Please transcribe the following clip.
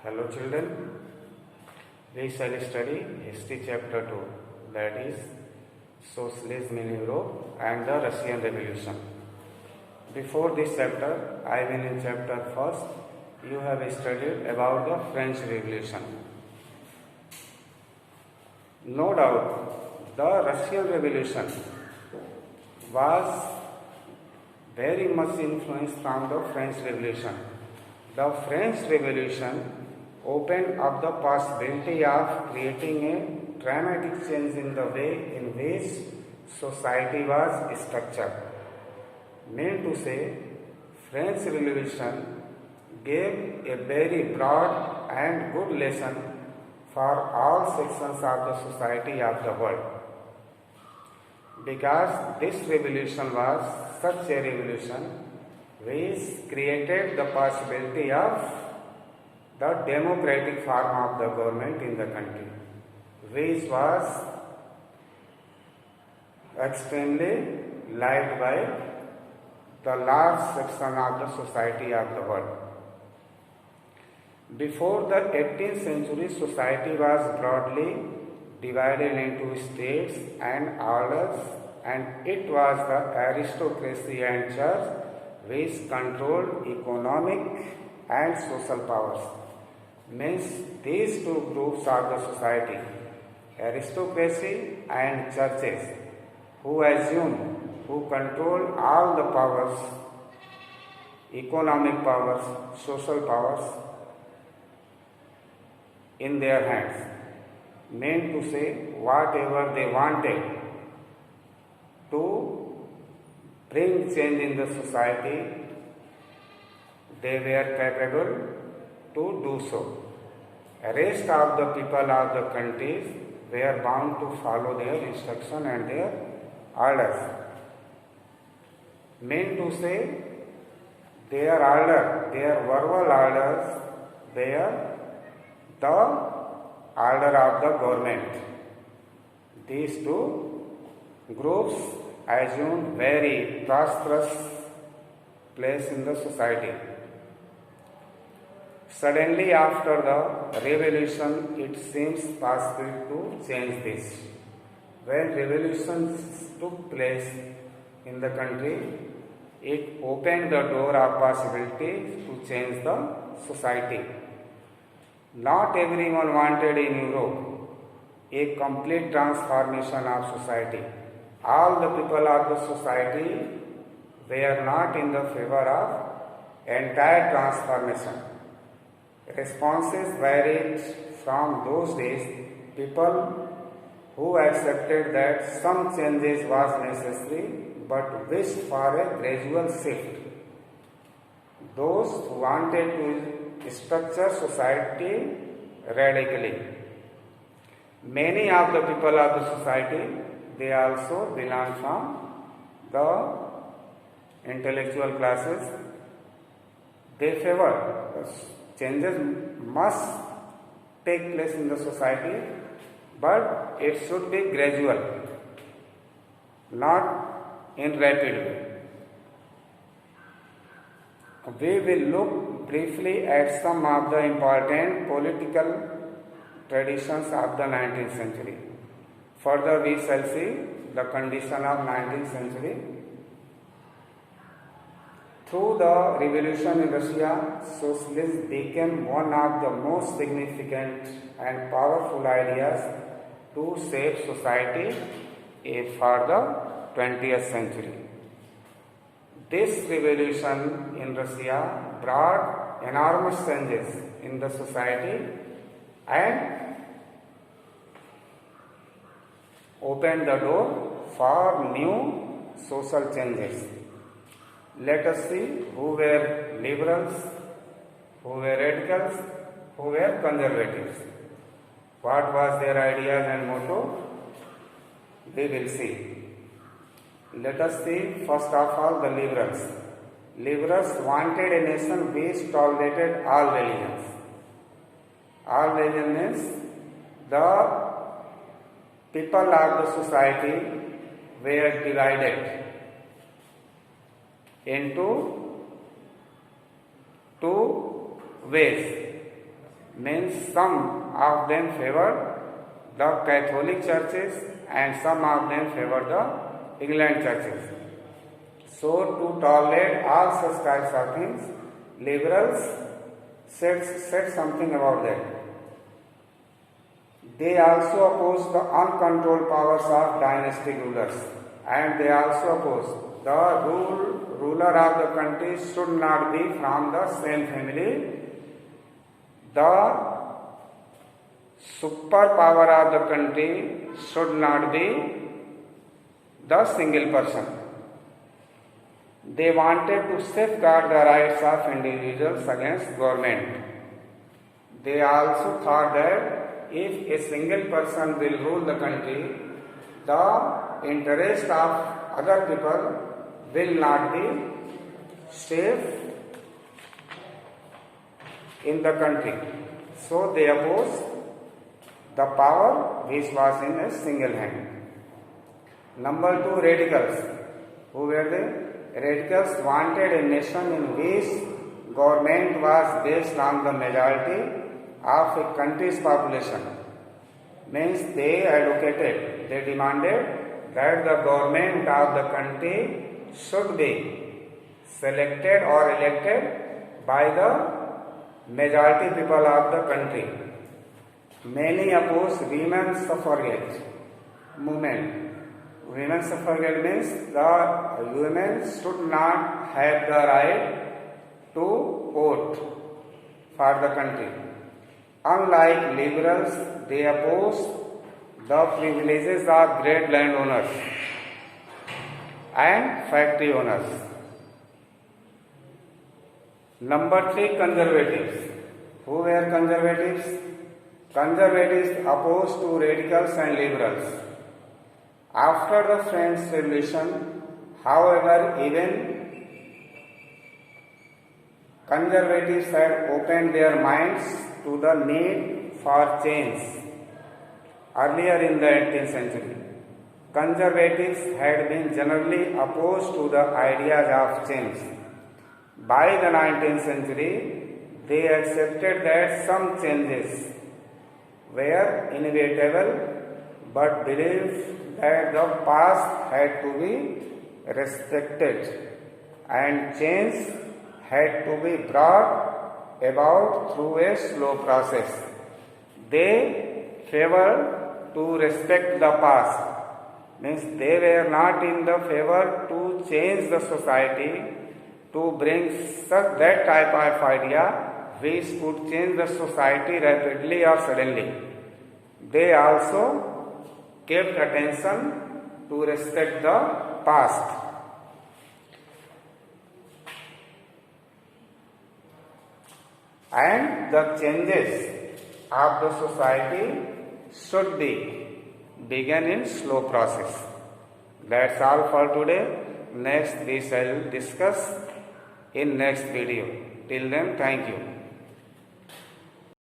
Hello children, we shall study History chapter 2, that is Socialism in Europe and the Russian Revolution. Before this chapter, I will in chapter first, you have studied about the French Revolution. No doubt, the Russian Revolution was very much influenced from the French Revolution. The French Revolution opened up the possibility of creating a dramatic change in the way in which society was structured. Meant to say, French Revolution gave a very broad and good lesson for all sections of the society of the world. Because this revolution was such a revolution which created the possibility of the democratic form of the government in the country, which was extremely liked by the large section of the society of the world. Before the 18th century, society was broadly divided into states and orders, and it was the aristocracy and church which controlled economic and social powers. Means these two groups of the society, aristocracy and churches, who control all the powers, economic powers, social powers in their hands. Meant to say, whatever they wanted to bring change in the society, they were capable to do so. The rest of the people of the countries were bound to follow their instruction and their orders. Meant to say, their verbal orders were the order of the government. These two groups assumed very prosperous place in the society. Suddenly after the revolution, it seems possible to change this. When revolutions took place in the country, it opened the door of possibility to change the society. Not everyone wanted in Europe a complete transformation of society. All the people of the society were not in the favor of entire transformation. Responses varied from those days. People who accepted that some changes was necessary but wished for a gradual shift. Those who wanted to structure society radically. Many of the people of the society, they also belong from the intellectual classes. They favor changes must take place in the society, but it should be gradual, not in rapid way. We will look briefly at some of the important political traditions of the 19th century. Further, we shall see the condition of 19th century. Through the revolution in Russia, socialism became one of the most significant and powerful ideas to shape society for the 20th century. This revolution in Russia brought enormous changes in the society and opened the door for new social changes. Let us see who were liberals, who were radicals, who were conservatives. What was their ideas and motto? We will see. Let us see first of all the liberals. Liberals wanted a nation which tolerated all religions. All religion means the people of the society were divided into two ways. means some of them favor the Catholic churches and some of them favor the England churches. So to tolerate all such types of things, liberals said something about that. They also oppose the uncontrolled powers of dynastic rulers, and they also oppose the ruler of the country should not be from the same family. The superpower of the country should not be the single person. They wanted to safeguard the rights of individuals against government. They also thought that if a single person will rule the country, the interest of other people will not be safe in the country. So they opposed the power which was in a single hand. Number 2, radicals. Who were they? Radicals wanted a nation in which government was based on the majority of a country's population. Means they demanded that the government of the country should be selected or elected by the majority people of the country. Many oppose women's suffrage movement. Women's suffrage means the women should not have the right to vote for the country. Unlike liberals, they oppose the privileges of great landowners and factory owners. Number 3, conservatives. Who were conservatives? Conservatives opposed to radicals and liberals. After the French Revolution, however, even conservatives had opened their minds to the need for change. Earlier in the 18th century, conservatives had been generally opposed to the ideas of change. By the 19th century, they accepted that some changes were inevitable but believed that the past had to be respected and change had to be brought about through a slow process. They favored to respect the past, means they were not in the favor to change the society, to bring that type of idea which could change the society rapidly or suddenly. They also kept attention to respect the past. And the changes of the society should be begun in slow process. That's all for today. Next we shall discuss in next video. Till then, thank you.